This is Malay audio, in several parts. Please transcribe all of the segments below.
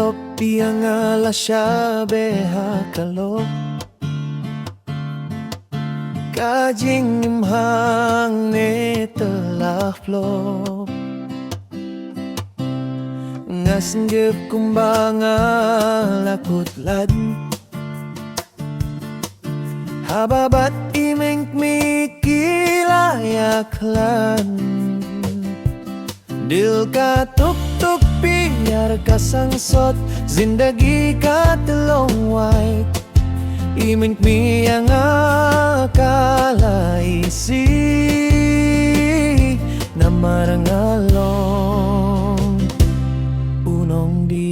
flop yang ala siya beha kalop kajing imhang ne telah flop ngasenggep kumbanga lakut lad hababat imeng mikilayak lan dil ka tuk-tuk biar kasangsot zindagi ka telong white imeng mi yang akala isi namarang along unong di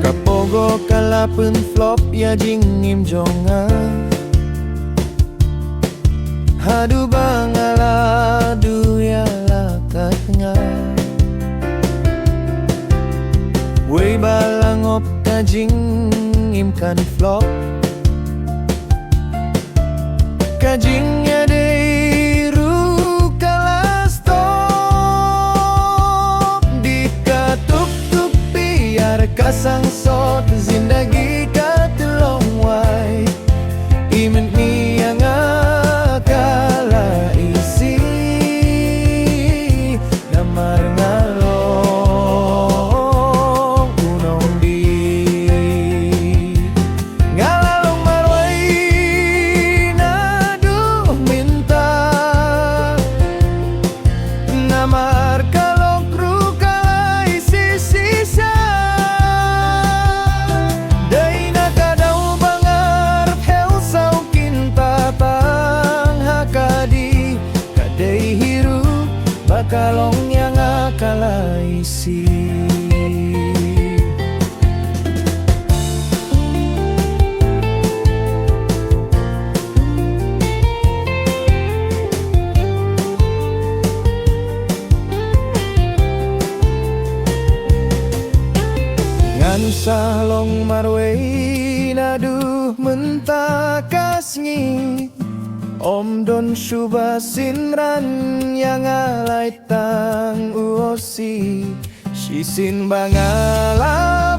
kapogo kalapun flop ya jingim jonga hadu bangala du ya lakat nga way balangop kajing imkan flop kajing ya deiru kalas top di katuk-tuk biar kasangsot zindagi katulong wai imen mi yang akala isi namar ngalong unong di ngalalong marway naduh minta namar kalong kru kala isi sisa day nakadaw bangar helsaw kinta tang hakadi kaday hiru bakalong yang akala isi salong marway naduh mentakasngi om don syuba sinran yang alay tang uosi sisin bangala